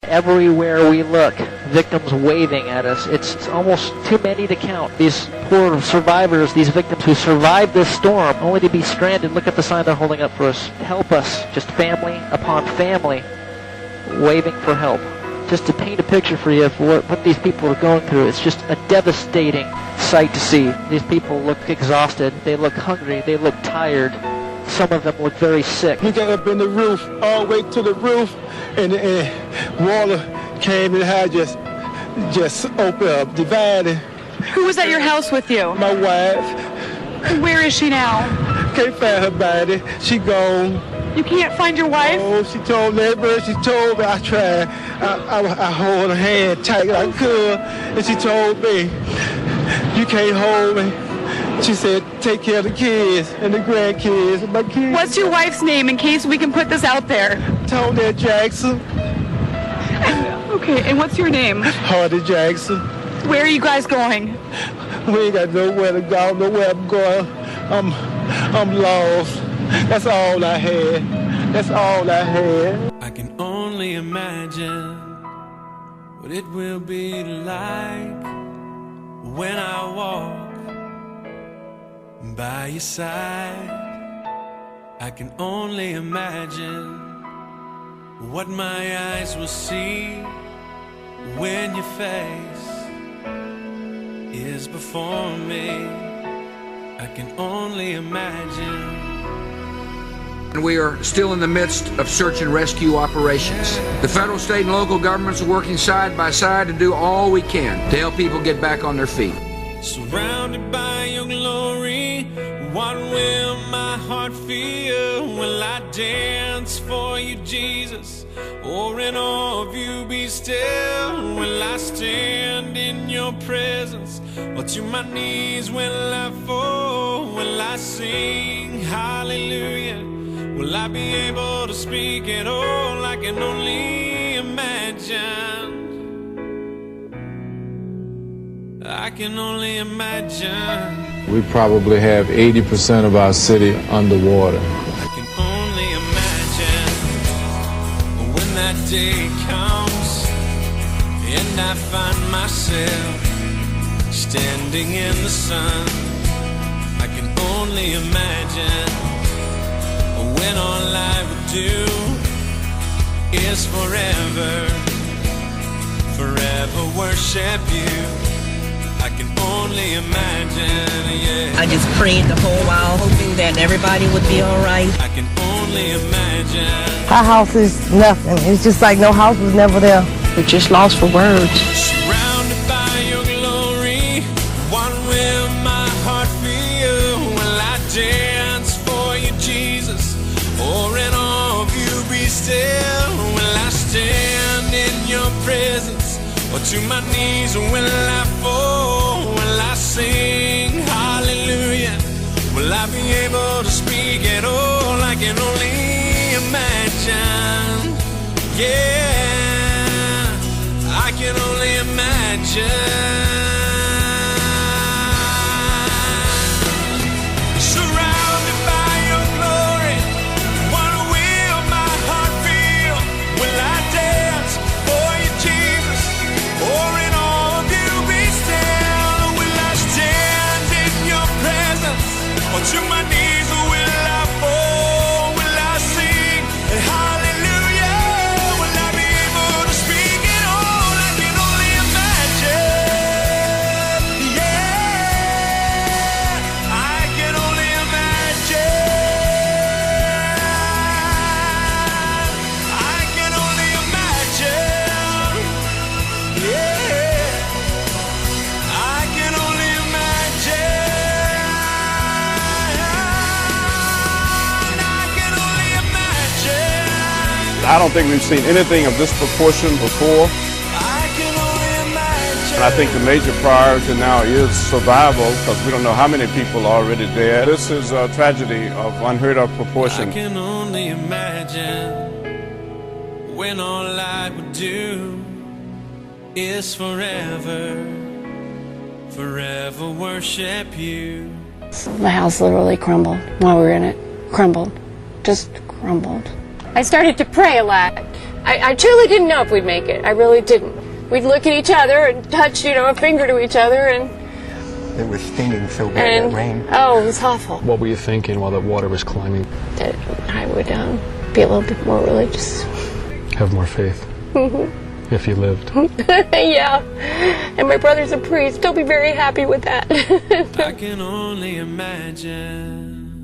Everywhere we look, victims waving at us. It's almost too many to count. These poor survivors, these victims who survived this storm, only to be stranded. Look at the sign they're holding up for us. Help us. Just family upon family waving for help. Just to paint a picture for you of what these people are going through. It's just a devastating sight to see. These people look exhausted. They look hungry. They look tired. Some of them look very sick. We got up in the roof, all the way to the roof, and water came and had just opened up, divided. Who was at your house with you? My wife. Where is she now? Can't find her body. She gone. You can't find your wife? Oh, she told neighbors. She told me. I tried. I hold her hand tight as I could, and she told me, "You can't hold me." She said, "Take care of the kids and the grandkids and my kids." What's your wife's name in case we can put this out there? Tony Jackson. Okay, and what's your name? Hardy Jackson. Where are you guys going? We ain't got nowhere to go, nowhere I'm going. I'm lost. That's all I had. That's all I had. I can only imagine what it will be like when I walk by your side. I can only imagine what my eyes will see when your face is before me. I can only imagine. And we are still in the midst of search and rescue operations. The federal, state, and local governments are working side by side to do all we can to help people get back on their feet. Surrounded by your glory, what will my heart feel? Will I dance for you, Jesus? Or in awe of you be still? Will I stand in your presence? Or to my knees will I fall? Will I sing hallelujah? Will I be able to speak at all? I can only imagine. I can only imagine. We probably have 80% of our city underwater. I can only imagine when that day comes and I find myself standing in the sun. I can only imagine when all I would do is forever worship you. I can only imagine, yeah. I just prayed the whole while, hoping that everybody would be all right. I can only imagine. Our house is nothing. It's just like no house was never there. We're just lost for words. Surrounded by your glory, what will my heart feel? Will I dance for you, Jesus? Or in awe of you be still? Will I stand in your presence? Or to my knees will I fall? Will I sing hallelujah? Will I be able to speak at all? I can only imagine. Yeah, I can only imagine. Surrounded by your glory, what will my heart feel? Will I dance for you, Jesus? Or in all of you be still? Will I stand in your presence? Or to my knees will I fall? Will I sing hallelujah? Will I be able to speak at all? I can only imagine. Yeah, I can only imagine. I can only imagine. Yeah, I can only imagine. I can only imagine. I don't think we've seen anything of this proportion before. I can only imagine. And I think the major priority now is survival, because we don't know how many people are already dead. This is a tragedy of unheard of proportion. I can only imagine when all I would do is forever worship you. My house literally crumbled while we were in it. Crumbled. Just crumbled. I started to pray a lot. I truly didn't know if we'd make it. I really didn't. We'd look at each other and touch, a finger to each other, and it was stinging so bad, that rain. Oh, it was awful. What were you thinking while the water was climbing? That I would be a little bit more religious. Have more faith. If you lived. Yeah. And my brother's a priest. He'll be very happy with that. I can only imagine.